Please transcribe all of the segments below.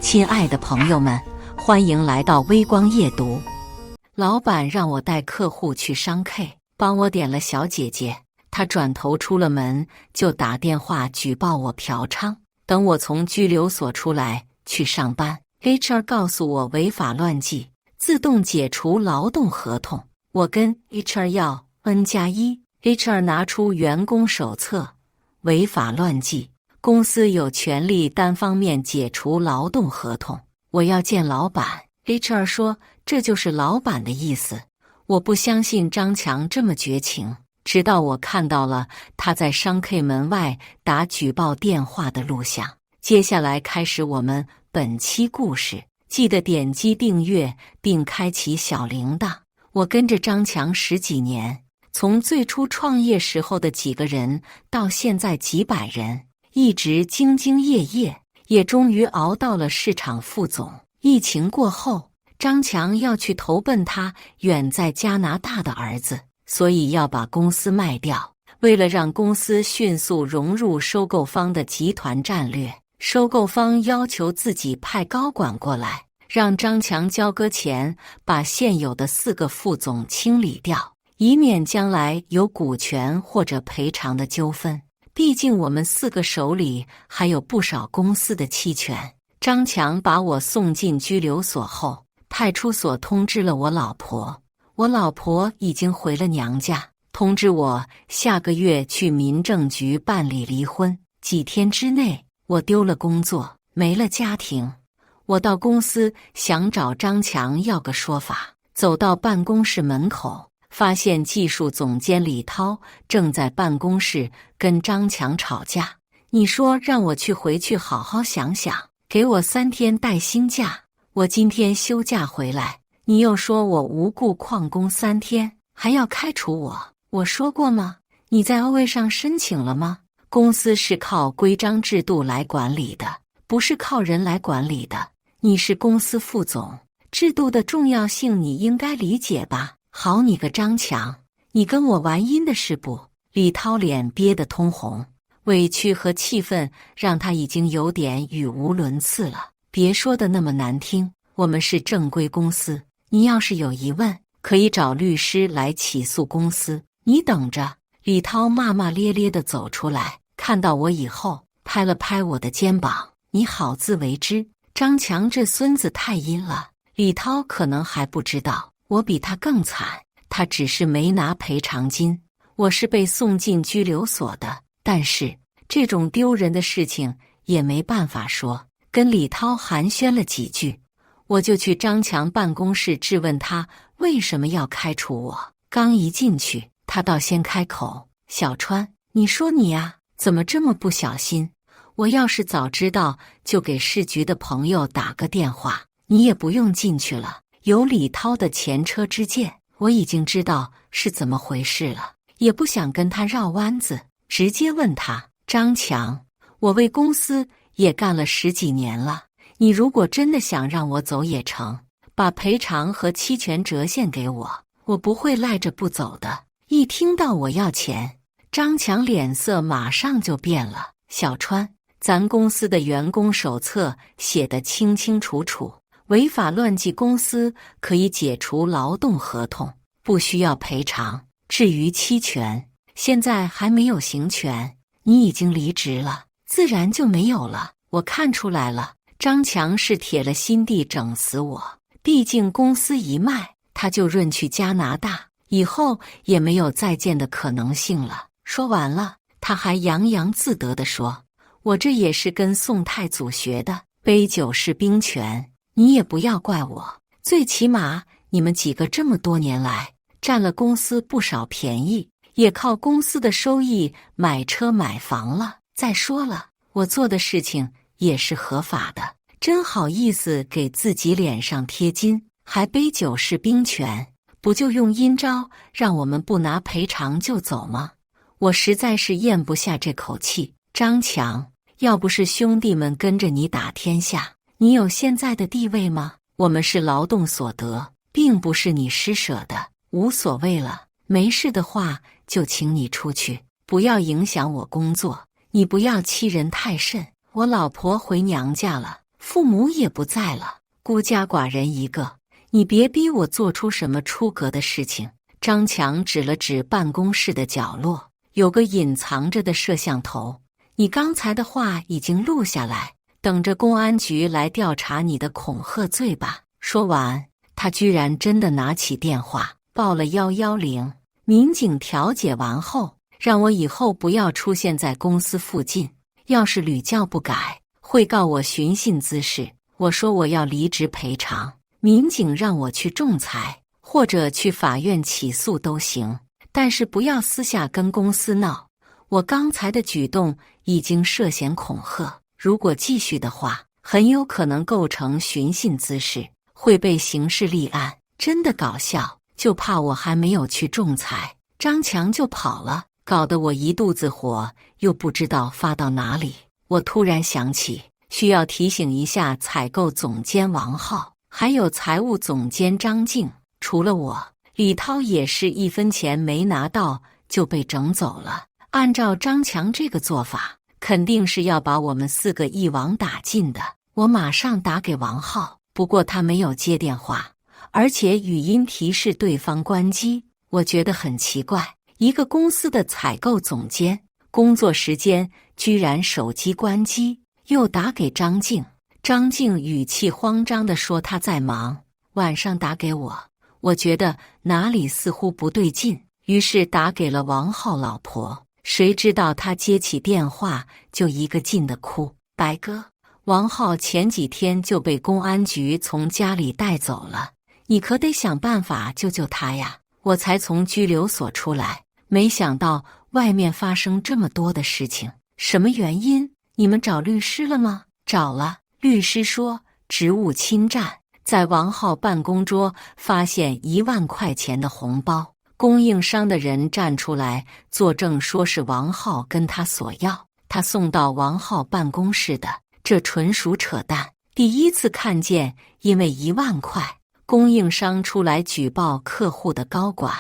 亲爱的朋友们，欢迎来到微光夜读。老板让我带客户去商 K， 帮我点了小姐姐，她转头出了门就打电话举报我嫖娼。等我从拘留所出来去上班， HR 告诉我违法乱纪，自动解除劳动合同。我跟 HR 要 N+1，HR 拿出员工手册，违法乱纪，公司有权利单方面解除劳动合同。我要见老板， HR 说这就是老板的意思。我不相信张强这么绝情，直到我看到了他在商 K 门外打举报电话的录像。接下来开始我们本期故事，记得点击订阅并开启小铃铛。我跟着张强10几年，从最初创业时候的几个人到现在几百人，一直兢兢业业，也终于熬到了市场副总。疫情过后，张强要去投奔他远在加拿大的儿子，所以要把公司卖掉。为了让公司迅速融入收购方的集团战略，收购方要求自己派高管过来，让张强交割钱，把现有的4个副总清理掉，以免将来有股权或者赔偿的纠纷。毕竟我们4个手里还有不少公司的期权。张强把我送进拘留所后，派出所通知了我老婆，我老婆已经回了娘家，通知我下个月去民政局办理离婚。几天之内，我丢了工作，没了家庭。我到公司想找张强要个说法，走到办公室门口，发现技术总监李涛正在办公室跟张强吵架。你说让我回去好好想想，给我3天带薪假，我今天休假回来，你又说我无故旷工3天，还要开除我。我说过吗？你在OA上申请了吗？公司是靠规章制度来管理的，不是靠人来管理的。你是公司副总，制度的重要性你应该理解吧？好你个张强，你跟我玩阴的是不？李涛脸憋得通红，委屈和气愤让他已经有点语无伦次了。别说的那么难听，我们是正规公司，你要是有疑问，可以找律师来起诉公司，你等着。李涛骂骂咧咧地走出来，看到我以后，拍了拍我的肩膀，你好自为之。张强这孙子太阴了，李涛可能还不知道，我比他更惨，他只是没拿赔偿金，我是被送进拘留所的。但是这种丢人的事情也没办法说，跟李涛寒暄了几句，我就去张强办公室质问他为什么要开除我。刚一进去，他倒先开口，小川，你说你呀，怎么这么不小心？我要是早知道，就给市局的朋友打个电话，你也不用进去了。有李涛的前车之鉴，我已经知道是怎么回事了，也不想跟他绕弯子，直接问他，张强，我为公司也干了10几年了，你如果真的想让我走也成，把赔偿和期权折现给我，我不会赖着不走的。一听到我要钱，张强脸色马上就变了。小川，咱公司的员工手册写得清清楚楚，违法乱纪公司可以解除劳动合同，不需要赔偿。至于期权，现在还没有行权，你已经离职了，自然就没有了。我看出来了，张强是铁了心地整死我，毕竟公司一卖，他就润去加拿大，以后也没有再见的可能性了。说完了，他还洋洋自得地说，我这也是跟宋太祖学的，杯酒释兵权，你也不要怪我，最起码你们几个这么多年来占了公司不少便宜，也靠公司的收益买车买房了。再说了，我做的事情也是合法的，真好意思给自己脸上贴金，还杯酒释兵权，不就用阴招让我们不拿赔偿就走吗？我实在是咽不下这口气。张强，要不是兄弟们跟着你打天下，你有现在的地位吗？我们是劳动所得，并不是你施舍的。无所谓了，没事的话就请你出去，不要影响我工作。你不要欺人太甚。我老婆回娘家了，父母也不在了，孤家寡人一个，你别逼我做出什么出格的事情。张强指了指办公室的角落，有个隐藏着的摄像头，你刚才的话已经录下来，等着公安局来调查你的恐吓罪吧。说完，他居然真的拿起电话报了110。民警调解完后，让我以后不要出现在公司附近，要是屡教不改，会告我寻衅滋事。我说我要离职赔偿，民警让我去仲裁，或者去法院起诉都行，但是不要私下跟公司闹。我刚才的举动已经涉嫌恐吓，如果继续的话，很有可能构成寻衅滋事，会被刑事立案。真的搞笑，就怕我还没有去仲裁，张强就跑了，搞得我一肚子火，又不知道发到哪里。我突然想起，需要提醒一下采购总监王浩，还有财务总监张静。除了我，李涛也是1分钱没拿到就被整走了。按照张强这个做法，肯定是要把我们4个一网打尽的。我马上打给王浩，不过他没有接电话，而且语音提示对方关机。我觉得很奇怪，一个公司的采购总监，工作时间居然手机关机。又打给张静，张静语气慌张地说她在忙，晚上打给我。我觉得哪里似乎不对劲，于是打给了王浩老婆。谁知道他接起电话就一个劲的哭。白哥，王浩前几天就被公安局从家里带走了，你可得想办法救救他呀。我才从拘留所出来，没想到外面发生这么多的事情。什么原因？你们找律师了吗？找了，律师说职务侵占，在王浩办公桌发现1万块钱的红包，供应商的人站出来作证说是王浩跟他索要，他送到王浩办公室的，这纯属扯淡。第一次看见因为1万块，供应商出来举报客户的高管，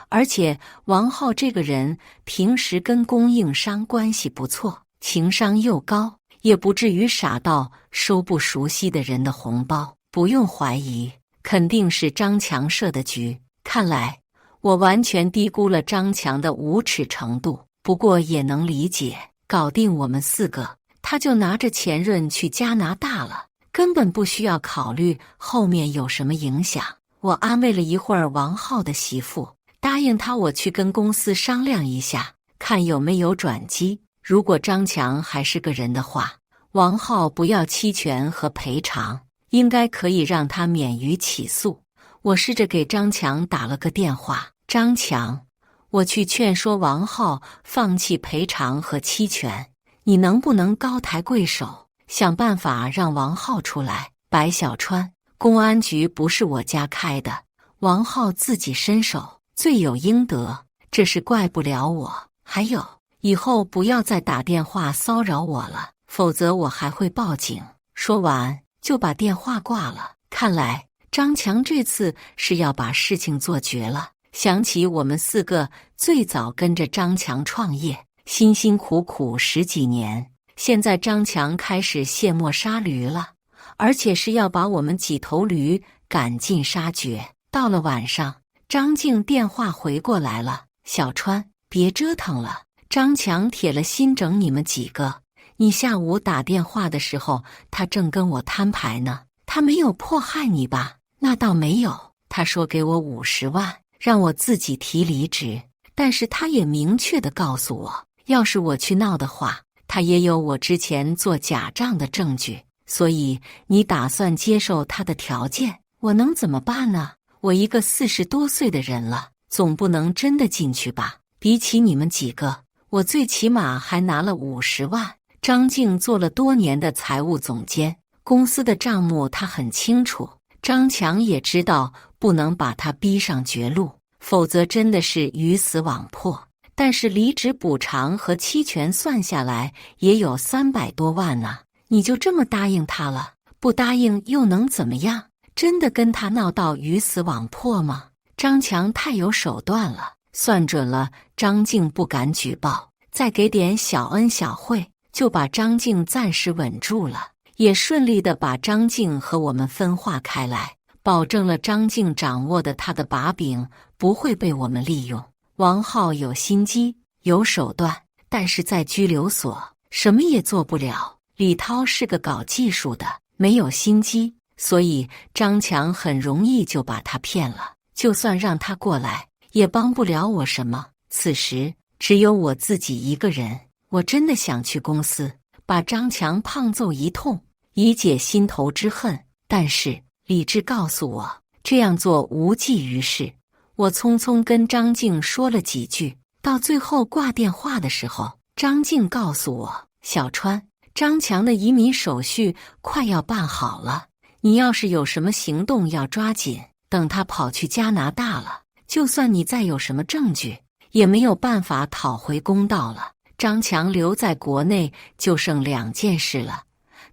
而且王浩这个人平时跟供应商关系不错，情商又高，也不至于傻到收不熟悉的人的红包。不用怀疑，肯定是张强设的局。看来我完全低估了张强的无耻程度，不过也能理解，搞定我们4个，他就拿着前任去加拿大了，根本不需要考虑后面有什么影响。我安慰了一会儿王浩的媳妇，答应他我去跟公司商量一下，看有没有转机。如果张强还是个人的话，王浩不要期权和赔偿，应该可以让他免于起诉。我试着给张强打了个电话，张强，我去劝说王浩放弃赔偿和期权，你能不能高抬贵手，想办法让王浩出来？白小川，公安局不是我家开的，王浩自己伸手，罪有应得，这是怪不了我。还有，以后不要再打电话骚扰我了，否则我还会报警。说完就把电话挂了。看来张强这次是要把事情做绝了。想起我们4个最早跟着张强创业，辛辛苦苦10几年，现在张强开始卸磨杀驴了，而且是要把我们几头驴赶尽杀绝。到了晚上，张静电话回过来了，小川，别折腾了，张强铁了心整你们几个。你下午打电话的时候，他正跟我摊牌呢。他没有迫害你吧？那倒没有，他说给我50万，让我自己提离职。但是他也明确地告诉我，要是我去闹的话，他也有我之前做假账的证据。所以你打算接受他的条件，我能怎么办呢？我一个40多岁的人了，总不能真的进去吧？比起你们几个，我最起码还拿了50万。张静做了多年的财务总监，公司的账目他很清楚。张强也知道不能把他逼上绝路，否则真的是鱼死网破。但是离职补偿和期权算下来也有300多万呢，你就这么答应他了？不答应又能怎么样？真的跟他闹到鱼死网破吗？张强太有手段了，算准了张静不敢举报，再给点小恩小惠，就把张静暂时稳住了。也顺利地把张静和我们分化开来，保证了张静掌握的他的把柄不会被我们利用。王浩有心机，有手段，但是在拘留所什么也做不了。李涛是个搞技术的，没有心机，所以张强很容易就把他骗了。就算让他过来，也帮不了我什么。此时只有我自己一个人，我真的想去公司把张强胖揍一通，以解心头之恨。但是理智告诉我，这样做无济于事。我匆匆跟张静说了几句，到最后挂电话的时候，张静告诉我，小川，张强的移民手续快要办好了，你要是有什么行动要抓紧，等他跑去加拿大了，就算你再有什么证据，也没有办法讨回公道了。张强留在国内就剩2件事了，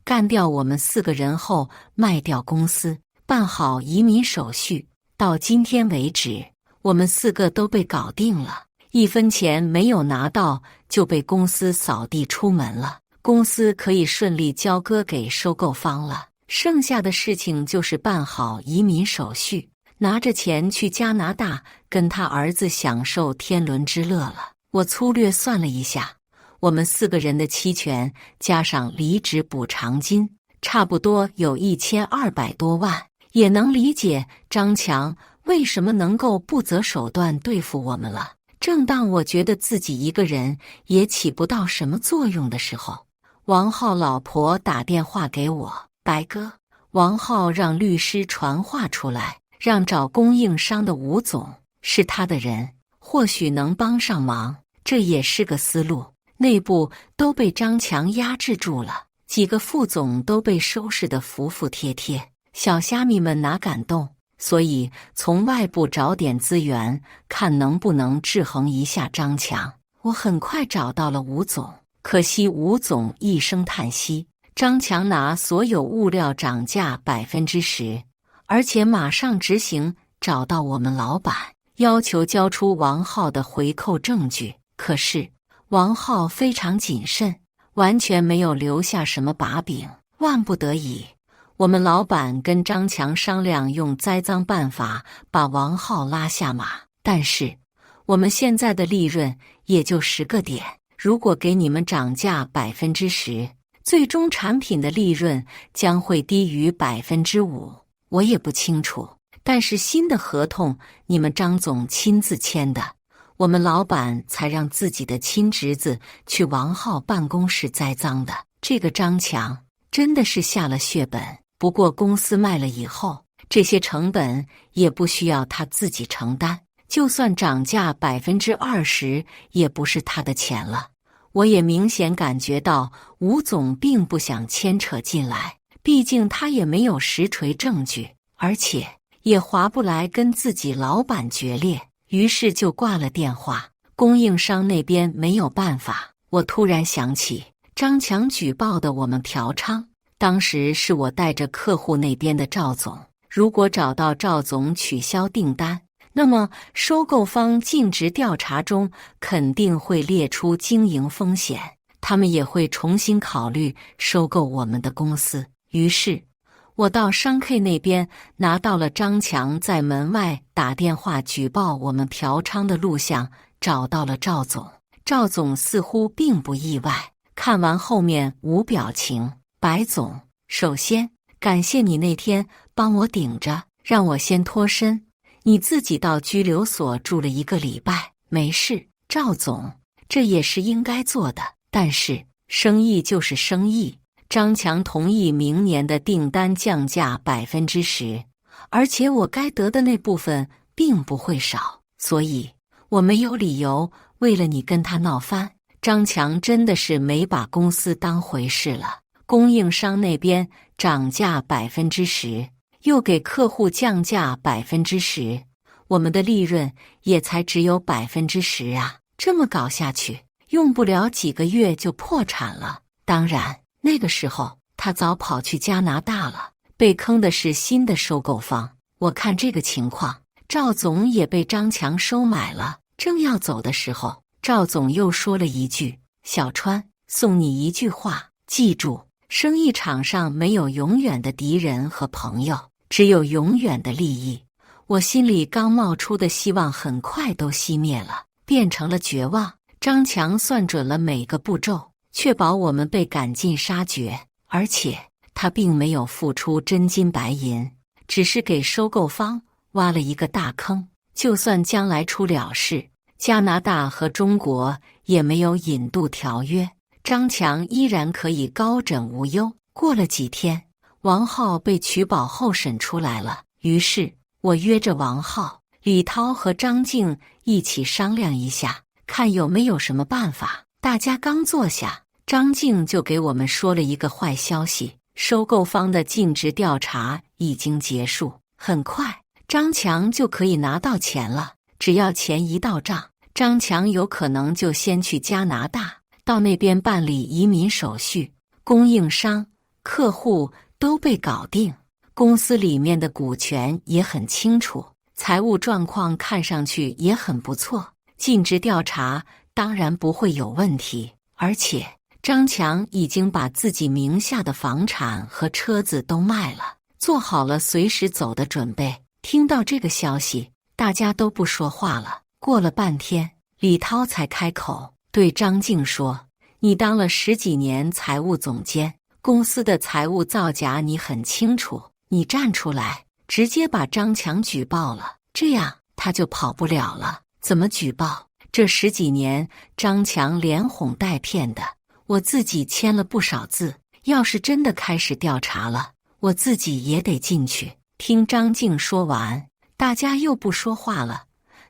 干掉我们4个人后卖掉公司，办好移民手续。到今天为止，我们4个都被搞定了，1分钱没有拿到就被公司扫地出门了，公司可以顺利交割给收购方了。剩下的事情就是办好移民手续，拿着钱去加拿大跟他儿子享受天伦之乐了。我粗略算了一下，我们4个人的期权加上离职补偿金，差不多有1200多万。也能理解张强为什么能够不择手段对付我们了。正当我觉得自己一个人也起不到什么作用的时候，王浩老婆打电话给我，白哥，王浩让律师传话出来，让找供应商的吴总是他的人，或许能帮上忙，这也是个思路。内部都被张强压制住了，几个副总都被收拾得服服帖帖，小虾米们哪敢动？所以从外部找点资源，看能不能制衡一下张强。我很快找到了吴总，可惜吴总一声叹息，张强拿所有物料涨价10%，而且马上执行，找到我们老板，要求交出王浩的回扣证据。可是王浩非常谨慎，完全没有留下什么把柄。万不得已，我们老板跟张强商量用栽赃办法把王浩拉下马。但是我们现在的利润也就10个点，如果给你们涨价10%，最终产品的利润将会低于5%。我也不清楚，但是新的合同你们张总亲自签的，我们老板才让自己的亲侄子去王浩办公室栽赃的。这个张强真的是下了血本。不过公司卖了以后，这些成本也不需要他自己承担，就算涨价20%，也不是他的钱了。我也明显感觉到吴总并不想牵扯进来，毕竟他也没有实锤证据，而且也划不来跟自己老板决裂，于是就挂了电话。供应商那边没有办法，我突然想起张强举报的我们嫖娼，当时是我带着客户那边的赵总，如果找到赵总取消订单，那么收购方尽职调查中肯定会列出经营风险，他们也会重新考虑收购我们的公司。于是我到商 K 那边拿到了张强在门外打电话举报我们嫖娼的录像，找到了赵总。赵总似乎并不意外，看完后面无表情。白总，首先感谢你那天帮我顶着，让我先脱身，你自己到拘留所住了1个礼拜。没事，赵总，这也是应该做的。但是生意就是生意，张强同意明年的订单降价10%，而且我该得的那部分并不会少，所以我没有理由为了你跟他闹翻。张强真的是没把公司当回事了。供应商那边涨价10%，又给客户降价10%，我们的利润也才只有10%啊！这么搞下去，用不了几个月就破产了。当然，那个时候他早跑去加拿大了，被坑的是新的收购方。我看这个情况，赵总也被张强收买了。正要走的时候，赵总又说了一句：“小川，送你一句话，记住。”生意场上没有永远的敌人和朋友，只有永远的利益。我心里刚冒出的希望很快都熄灭了，变成了绝望。张强算准了每个步骤，确保我们被赶尽杀绝，而且他并没有付出真金白银，只是给收购方挖了一个大坑。就算将来出了事，加拿大和中国也没有引渡条约，张强依然可以高枕无忧。过了几天，王浩被取保候审出来了，于是我约着王浩、李涛和张静一起商量一下，看有没有什么办法。大家刚坐下，张静就给我们说了一个坏消息：收购方的尽职调查已经结束，很快张强就可以拿到钱了。只要钱一到账，张强有可能就先去加拿大，到那边办理移民手续。供应商、客户都被搞定，公司里面的股权也很清楚，财务状况看上去也很不错，尽职调查当然不会有问题。而且张强已经把自己名下的房产和车子都卖了，做好了随时走的准备。听到这个消息，大家都不说话了。过了半天，李涛才开口对张静说：“你当了10几年财务总监，公司的财务造假你很清楚，你站出来，直接把张强举报了，这样他就跑不了了。”怎么举报？这10几年张强连哄带骗的，我自己签了不少字，要是真的开始调查了，我自己也得进去。听张静说完，大家又不说话了。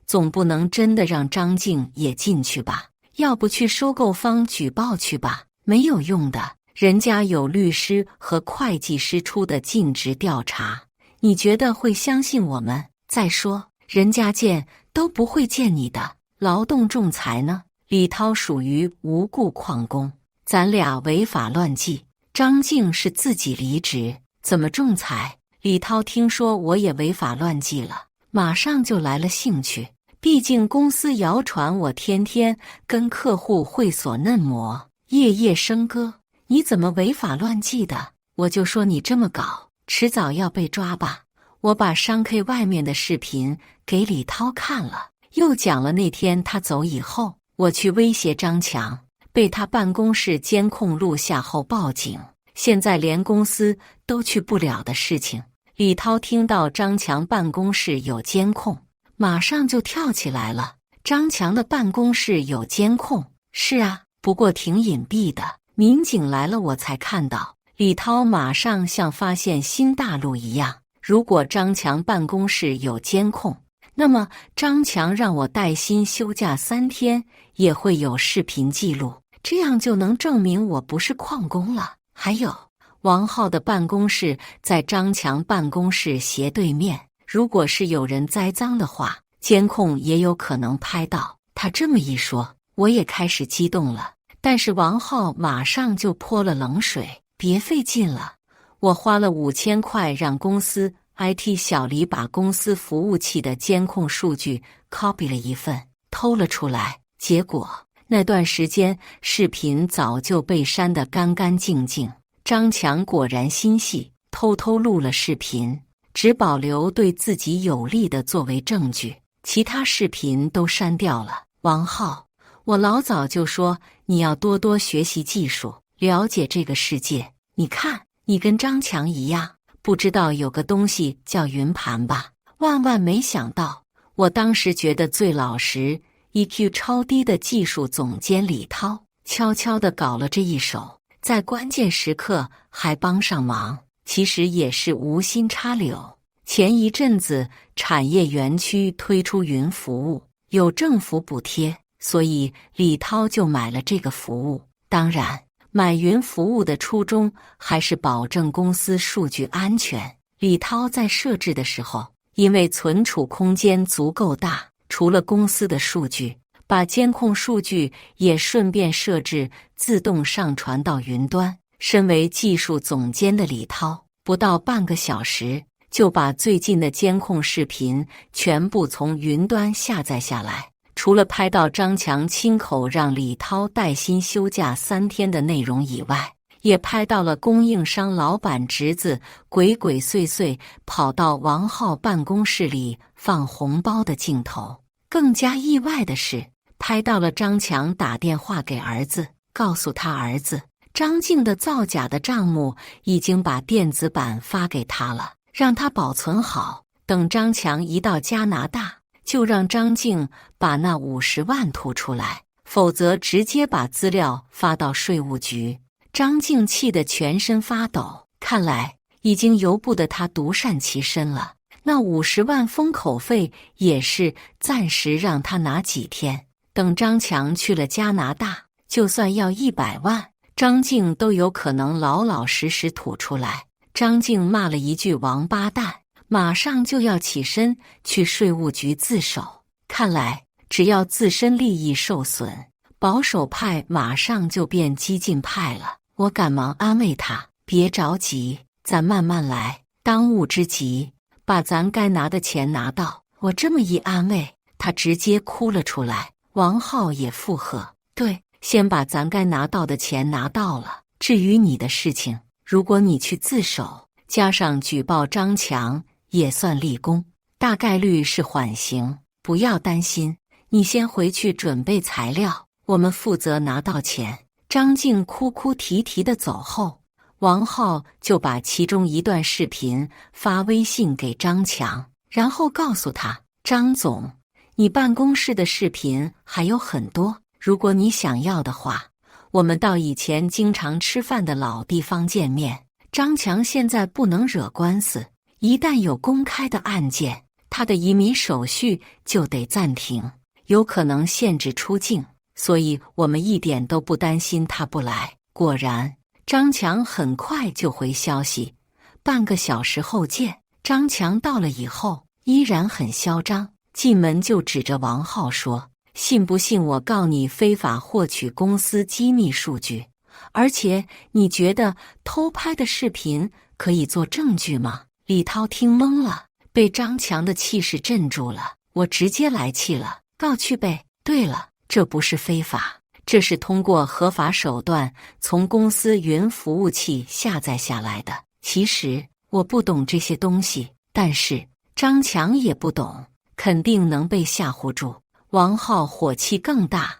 总不能真的让张静也进去吧？要不去收购方举报去吧？没有用的，人家有律师和会计师出的尽职调查，你觉得会相信我们？再说人家见都不会见你的。劳动仲裁呢？李涛属于无故旷工，咱俩违法乱纪，张静是自己离职，怎么仲裁？李涛听说我也违法乱纪了，马上就来了兴趣。毕竟公司谣传我天天跟客户会所嫩模，夜夜笙歌，你怎么违法乱纪的？我就说你这么搞，迟早要被抓吧。我把商 K 外面的视频给李涛看了，又讲了那天他走以后，我去威胁张强，被他办公室监控录下后报警，现在连公司都去不了的事情。李涛听到张强办公室有监控，马上就跳起来了。张强的办公室有监控？是啊，不过挺隐蔽的，民警来了我才看到。李涛马上像发现新大陆一样，如果张强办公室有监控，那么张强让我带薪休假3天也会有视频记录，这样就能证明我不是旷工了。还有王浩的办公室在张强办公室斜对面，如果是有人栽赃的话，监控也有可能拍到。他这么一说，我也开始激动了，但是王浩马上就泼了冷水：“别费劲了，我花了5000块让公司 IT 小黎把公司服务器的监控数据 copy 了一份，偷了出来，结果那段时间视频早就被删得干干净净。张强果然心细，偷偷录了视频，只保留对自己有利的作为证据，其他视频都删掉了。王浩，我老早就说你要多多学习技术，了解这个世界。你看，你跟张强一样，不知道有个东西叫云盘吧？万万没想到，我当时觉得最老实、EQ 超低的技术总监李涛，悄悄地搞了这一手，在关键时刻还帮上忙，其实也是无心插柳。前一阵子产业园区推出云服务，有政府补贴，所以李涛就买了这个服务。当然，买云服务的初衷还是保证公司数据安全。李涛在设置的时候，因为存储空间足够大，除了公司的数据，把监控数据也顺便设置自动上传到云端。身为技术总监的李涛，不到半个小时就把最近的监控视频全部从云端下载下来。除了拍到张强亲口让李涛带薪休假3天的内容以外，也拍到了供应商老板侄子鬼鬼祟祟跑到王浩办公室里放红包的镜头。更加意外的是，拍到了张强打电话给儿子，告诉他儿子张静的造假的账目已经把电子版发给他了，让他保存好，等张强一到加拿大，就让张静把那50万吐出来，否则直接把资料发到税务局。张静气得全身发抖，看来已经由不得他独善其身了。那50万封口费也是暂时让他拿几天，等张强去了加拿大，就算要100万，张静都有可能老老实实吐出来。张静骂了一句王八蛋，马上就要起身去税务局自首。看来只要自身利益受损，保守派马上就变激进派了。我赶忙安慰他，别着急，咱慢慢来，当务之急把咱该拿的钱拿到。我这么一安慰，他直接哭了出来。王浩也附和，对，先把咱该拿到的钱拿到了，至于你的事情，如果你去自首，加上举报张强，也算立功，大概率是缓刑，不要担心。你先回去准备材料，我们负责拿到钱。张静哭哭啼啼地走后，王浩就把其中一段视频发微信给张强，然后告诉他，张总，你办公室的视频还有很多，如果你想要的话，我们到以前经常吃饭的老地方见面。张强现在不能惹官司，一旦有公开的案件，他的移民手续就得暂停，有可能限制出境，所以我们一点都不担心他不来。果然，张强很快就回消息，半个小时后见。张强到了以后依然很嚣张，进门就指着王浩说，信不信我告你非法获取公司机密数据？而且你觉得偷拍的视频可以做证据吗？李涛听懵了，被张强的气势镇住了。我直接来气了，告去呗。对了，这不是非法，这是通过合法手段从公司云服务器下载下来的。其实我不懂这些东西，但是张强也不懂，肯定能被吓唬住。王浩火气更大，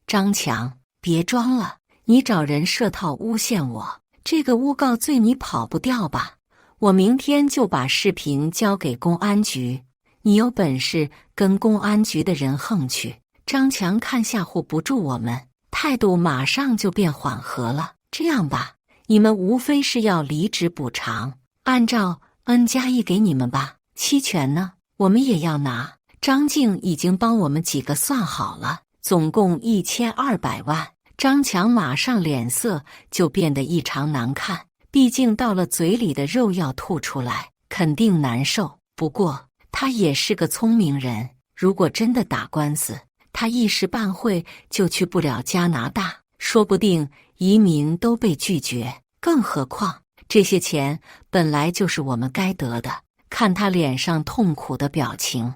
张强，别装了，你找人设套诬陷我，这个诬告罪你跑不掉吧？我明天就把视频交给公安局，你有本事跟公安局的人横去。张强看吓唬不住我们，态度马上就变缓和了。这样吧，你们无非是要离职补偿，按照 N+1给你们吧。期权呢，我们也要拿。张静已经帮我们几个算好了，总共1200万。张强马上脸色就变得异常难看，毕竟到了嘴里的肉要吐出来，肯定难受。不过他也是个聪明人，如果真的打官司，他一时半会就去不了加拿大，说不定移民都被拒绝。更何况这些钱本来就是我们该得的。看他脸上痛苦的表情，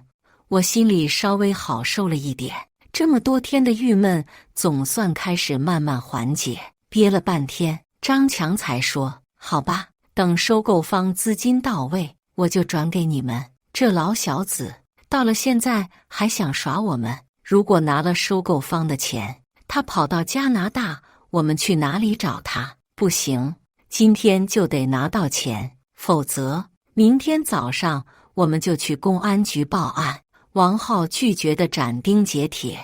我心里稍微好受了一点。这么多天的郁闷总算开始慢慢缓解。憋了半天，张强才说，好吧，等收购方资金到位，我就转给你们。这老小子到了现在还想耍我们，如果拿了收购方的钱，他跑到加拿大，我们去哪里找他？不行，今天就得拿到钱，否则明天早上我们就去公安局报案。王浩拒绝的斩钉截铁，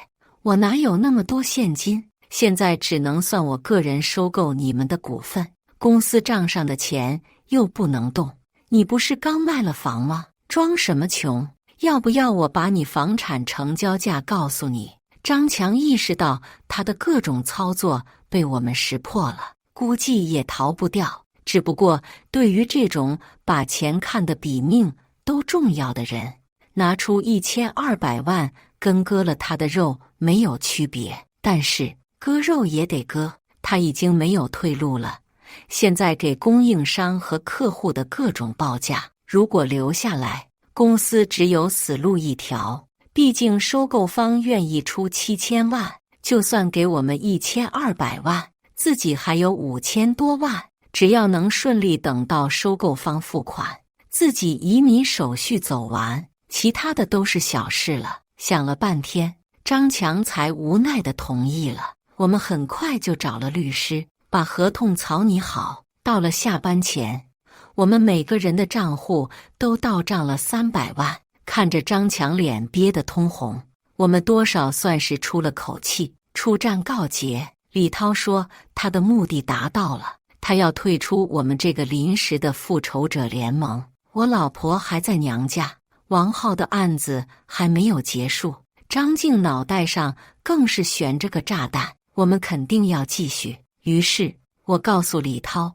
我哪有那么多现金？现在只能算我个人收购你们的股份，公司账上的钱又不能动。你不是刚卖了房吗？装什么穷？要不要我把你房产成交价告诉你？张强意识到他的各种操作被我们识破了，估计也逃不掉。只不过对于这种把钱看得比命都重要的人，拿出1200万跟割了他的肉没有区别。但是割肉也得割，他已经没有退路了。现在给供应商和客户的各种报价，如果留下来，公司只有死路一条。毕竟收购方愿意出7000万，就算给我们1200万，自己还有5000多万，只要能顺利等到收购方付款，自己移民手续走完，其他的都是小事了。想了半天，张强才无奈地同意了。我们很快就找了律师，把合同草拟好。到了下班前，我们每个人的账户都到账了300万。看着张强脸憋得通红，我们多少算是出了口气。出战告捷，李涛说他的目的达到了，他要退出我们这个临时的复仇者联盟。我老婆还在娘家，王浩的案子还没有结束，张静脑袋上更是悬着个炸弹，我们肯定要继续。于是我告诉李涛，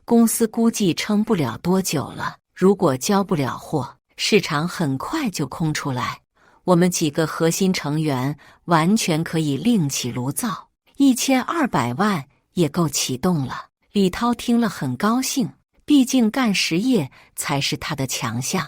公司估计撑不了多久了，如果交不了货，市场很快就空出来，我们几个核心成员完全可以另起炉灶，1200万也够启动了。李涛听了很高兴，毕竟干实业才是他的强项。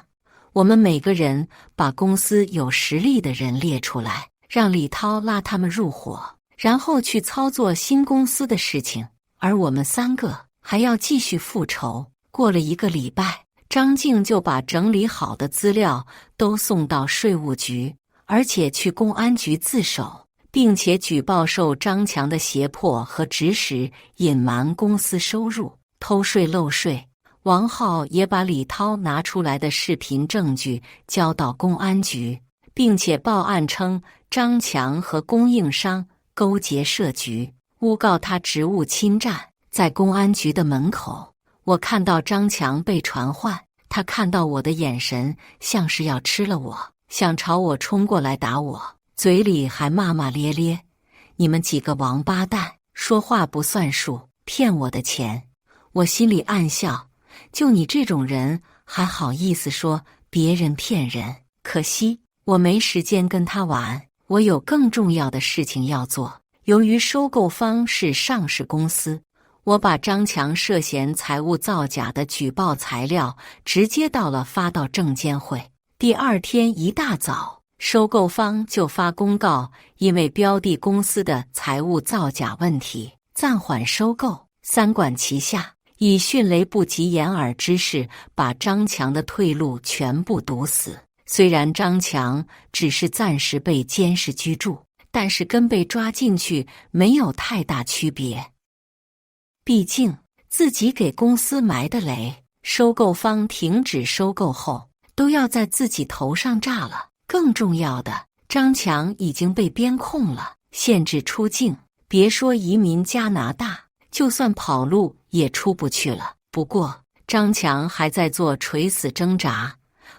我们每个人把公司有实力的人列出来，让李涛拉他们入伙，然后去操作新公司的事情，而我们3个还要继续复仇。过了1个礼拜，张静就把整理好的资料都送到税务局，而且去公安局自首，并且举报受张强的胁迫和指使隐瞒公司收入、偷税漏税。王浩也把李涛拿出来的视频证据交到公安局，并且报案称张强和供应商勾结设局，诬告他职务侵占。在公安局的门口，我看到张强被传唤，他看到我的眼神像是要吃了我，想朝我冲过来打我，嘴里还骂骂咧咧：“你们几个王八蛋，说话不算数，骗我的钱。”我心里暗笑，就你这种人还好意思说别人骗人？可惜我没时间跟他玩，我有更重要的事情要做。由于收购方是上市公司，我把张强涉嫌财务造假的举报材料直接发到证监会。第2天一大早，收购方就发公告，因为标的公司的财务造假问题，暂缓收购。三管齐下，以迅雷不及掩耳之势把张强的退路全部堵死。虽然张强只是暂时被监视居住，但是跟被抓进去没有太大区别。毕竟自己给公司埋的雷，收购方停止收购后都要在自己头上炸了。更重要的，张强已经被边控了，限制出境，别说移民加拿大，就算跑路也出不去了。不过张强还在做垂死挣扎。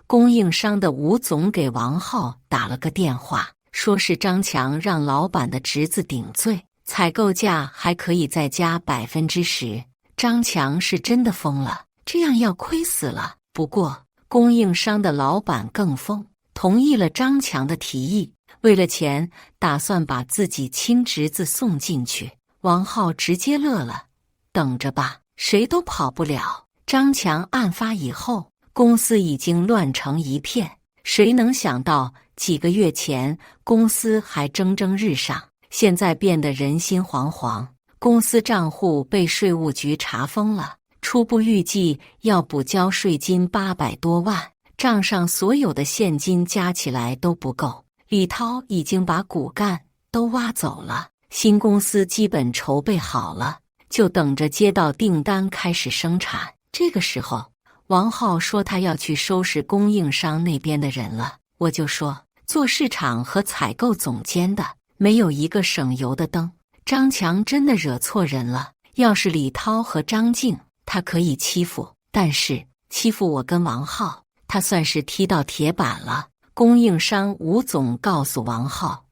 供应商的吴总给王浩打了个电话，说是张强让老板的侄子顶罪，采购价还可以再加10%。张强是真的疯了，这样要亏死了。不过供应商的老板更疯，同意了张强的提议，为了钱打算把自己亲侄子送进去。王浩直接乐了，等着吧，谁都跑不了。张强案发以后，公司已经乱成一片，谁能想到几个月前公司还蒸蒸日上，现在变得人心惶惶。公司账户被税务局查封了，初步预计要补交税金800多万，账上所有的现金加起来都不够。李涛已经把骨干都挖走了，新公司基本筹备好了，就等着接到订单开始生产。这个时候王浩说他要去收拾供应商那边的人了，我就说做市场和采购总监的没有一个省油的灯。张强真的惹错人了，要是李涛和张静他可以欺负，但是欺负我跟王浩，他算是踢到铁板了。供应商吴总告诉王浩，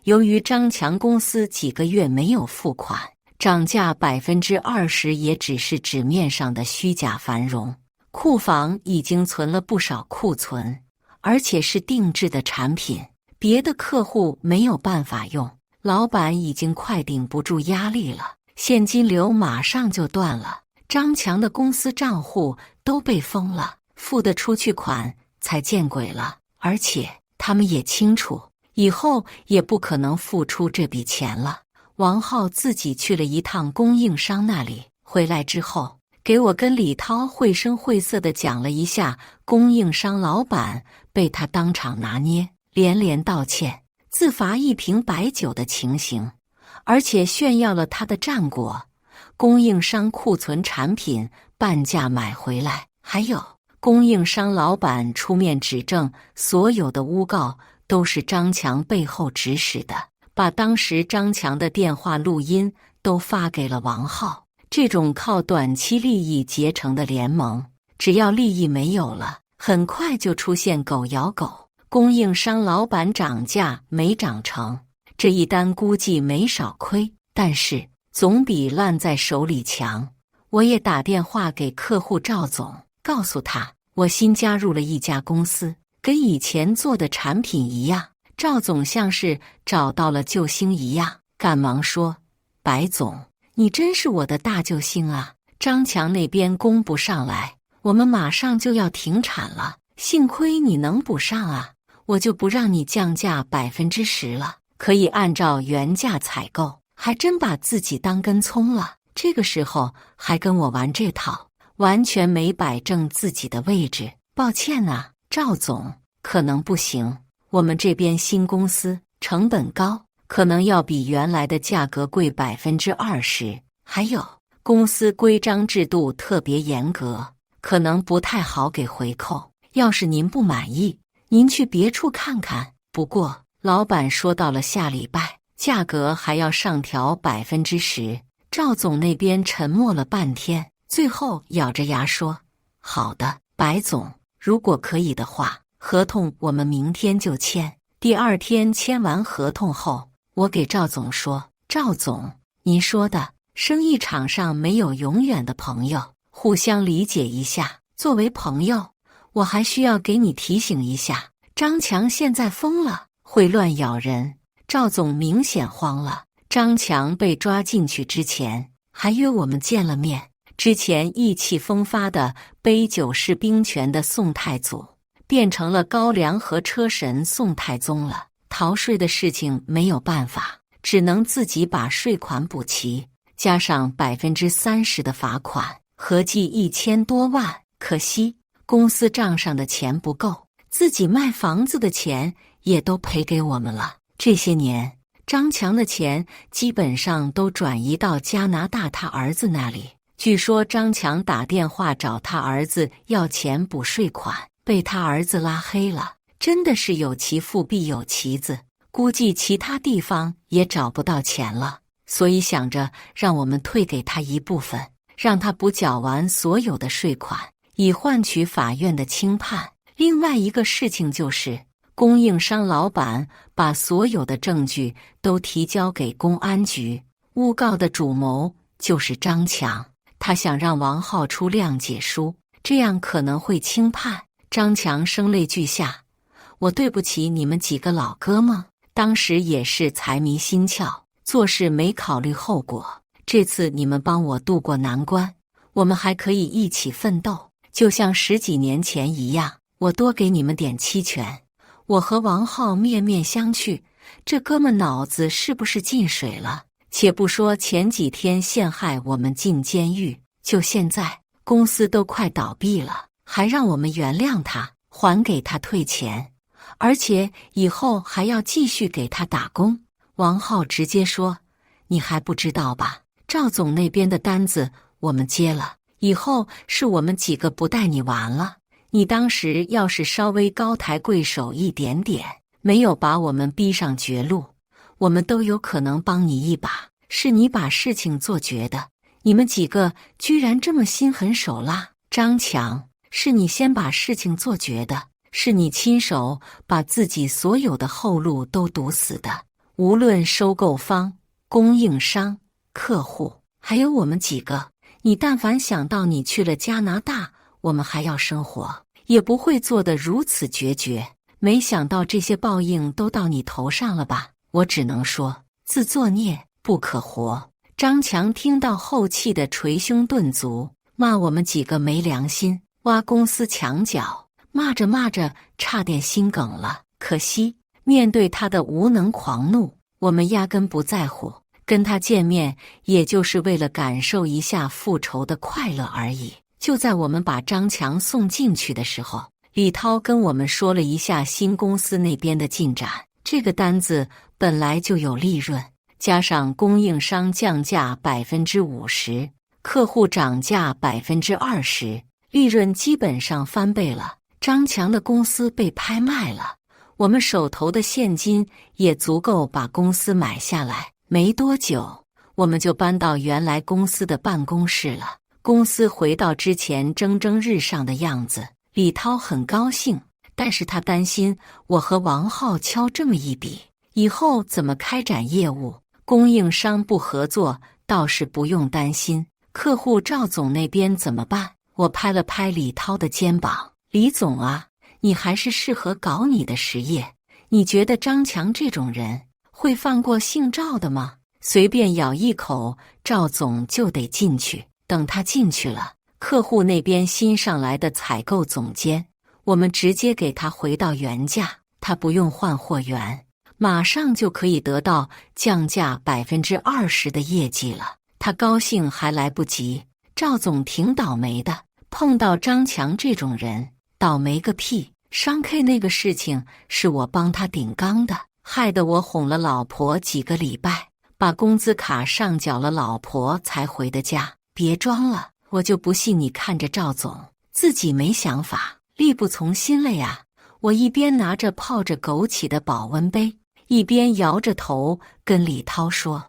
由于张强公司几个月没有付款，涨价20%也只是纸面上的虚假繁荣，库房已经存了不少库存，而且是定制的产品，别的客户没有办法用，老板已经快顶不住压力了，现金流马上就断了。张强的公司账户都被封了，付得出去款才见鬼了，而且他们也清楚以后也不可能付出这笔钱了。王浩自己去了一趟供应商那里，回来之后给我跟李涛绘声绘色地讲了一下供应商老板被他当场拿捏，连连道歉，自罚1瓶白酒的情形，而且炫耀了他的战果，供应商库存产品半价买回来，还有供应商老板出面指证所有的诬告都是张强背后指使的，把当时张强的电话录音都发给了王浩。这种靠短期利益结成的联盟，只要利益没有了，很快就出现狗咬狗。供应商老板涨价没涨成，这一单估计没少亏，但是总比烂在手里强。我也打电话给客户赵总，告诉他我新加入了一家公司，跟以前做的产品一样。赵总像是找到了救星一样，赶忙说：白总，你真是我的大救星啊！张强那边供不上来，我们马上就要停产了，幸亏你能补上啊，我就不让你降价10%了，可以按照原价采购，还真把自己当根葱了。这个时候还跟我玩这套，完全没摆正自己的位置。抱歉啊，赵总，可能不行，我们这边新公司成本高，可能要比原来的价格贵20%，还有公司规章制度特别严格，可能不太好给回扣。要是您不满意，您去别处看看。不过老板说到了下礼拜，价格还要上调10%。赵总那边沉默了半天，最后咬着牙说：好的，白总，如果可以的话，合同我们明天就签。第二天签完合同后，我给赵总说：赵总，您说的生意场上没有永远的朋友，互相理解一下。作为朋友，我还需要给你提醒一下，张强现在疯了，会乱咬人。赵总明显慌了。张强被抓进去之前，还约我们见了面。之前意气风发的杯酒释兵权的宋太祖，变成了高粱和车神宋太宗了。逃税的事情没有办法，只能自己把税款补齐，加上30%的罚款，合计1000多万。可惜公司账上的钱不够，自己卖房子的钱也都赔给我们了。这些年张强的钱基本上都转移到加拿大他儿子那里。据说张强打电话找他儿子要钱补税款，被他儿子拉黑了。真的是有其父必有其子，估计其他地方也找不到钱了，所以想着让我们退给他一部分，让他补缴完所有的税款，以换取法院的轻判。另外一个事情就是供应商老板把所有的证据都提交给公安局，诬告的主谋就是张强，他想让王浩出谅解书，这样可能会轻判。张强声泪俱下，我对不起你们几个老哥们，当时也是财迷心窍，做事没考虑后果，这次你们帮我渡过难关，我们还可以一起奋斗，就像10几年前一样，我多给你们点期权。我和王浩面面相觑，这哥们脑子是不是进水了？且不说前几天陷害我们进监狱，就现在公司都快倒闭了，还让我们原谅他，还给他退钱，而且以后还要继续给他打工。王浩直接说：你还不知道吧？赵总那边的单子我们接了，以后是我们几个不带你玩了。你当时要是稍微高抬贵手一点点，没有把我们逼上绝路，我们都有可能帮你一把。是你把事情做绝的，你们几个居然这么心狠手辣。张强，是你先把事情做绝的，是你亲手把自己所有的后路都堵死的。无论收购方、供应商、客户，还有我们几个，你但凡想到你去了加拿大，我们还要生活，也不会做得如此决绝。没想到这些报应都到你头上了吧？我只能说，自作孽不可活。张强听到后气得捶胸顿足，骂我们几个没良心，挖公司墙角，骂着骂着差点心梗了。可惜面对他的无能狂怒，我们压根不在乎，跟他见面也就是为了感受一下复仇的快乐而已。就在我们把张强送进去的时候，李涛跟我们说了一下新公司那边的进展。这个单子本来就有利润，加上供应商降价50%，客户涨价20%，利润基本上翻倍了。张强的公司被拍卖了，我们手头的现金也足够把公司买下来。没多久，我们就搬到原来公司的办公室了。公司回到之前蒸蒸日上的样子，李涛很高兴，但是他担心我和王浩敲这么一笔，以后怎么开展业务？供应商不合作倒是不用担心，客户赵总那边怎么办？我拍了拍李涛的肩膀，李总啊，你还是适合搞你的实业。你觉得张强这种人会放过姓赵的吗？随便咬一口，赵总就得进去。等他进去了，客户那边新上来的采购总监，我们直接给他回到原价，他不用换货源，马上就可以得到降价20%的业绩了。他高兴还来不及。赵总挺倒霉的，碰到张强这种人，倒霉个屁！商 K 那个事情是我帮他顶缸的，害得我哄了老婆几个礼拜，把工资卡上缴了，老婆才回的家。别装了，我就不信你看着赵总自己没想法，力不从心了呀！我一边拿着泡着枸杞的保温杯，一边摇着头跟李涛说。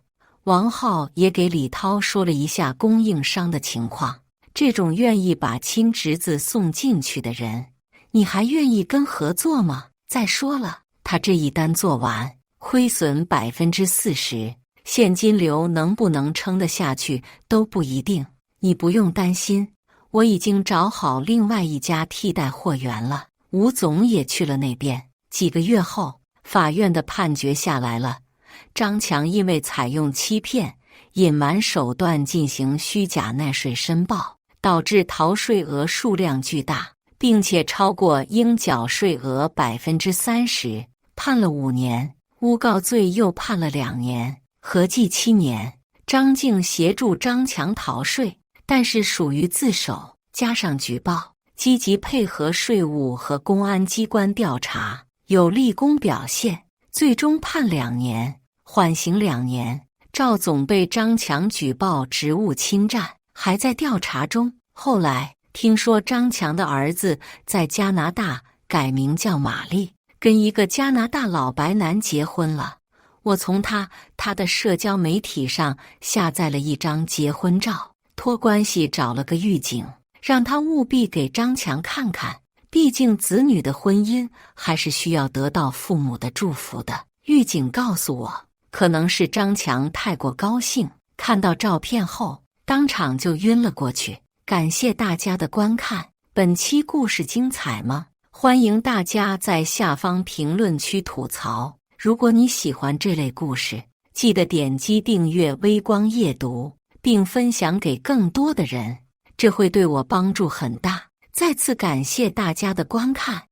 王浩也给李涛说了一下供应商的情况，这种愿意把亲侄子送进去的人，你还愿意跟合作吗？再说了，他这一单做完，亏损40%。现金流能不能撑得下去都不一定，你不用担心，我已经找好另外一家替代货源了。吴总也去了那边。几个月后，法院的判决下来了，张强因为采用欺骗、隐瞒手段进行虚假纳税申报，导致逃税额数量巨大，并且超过应缴税额30%，判了5年，诬告罪又判了2年。合计7年。张静协助张强逃税，但是属于自首，加上举报，积极配合税务和公安机关调查，有立功表现，最终判2年，缓刑2年。赵总被张强举报职务侵占，还在调查中。后来听说张强的儿子在加拿大改名叫玛丽，跟一个加拿大老白男结婚了。我从他的社交媒体上下载了一张结婚照，托关系找了个狱警，让他务必给张强看看，毕竟子女的婚姻还是需要得到父母的祝福的。狱警告诉我，可能是张强太过高兴，看到照片后当场就晕了过去。感谢大家的观看，本期故事精彩吗？欢迎大家在下方评论区吐槽。如果你喜欢这类故事，记得点击订阅微光夜读，并分享给更多的人，这会对我帮助很大。再次感谢大家的观看。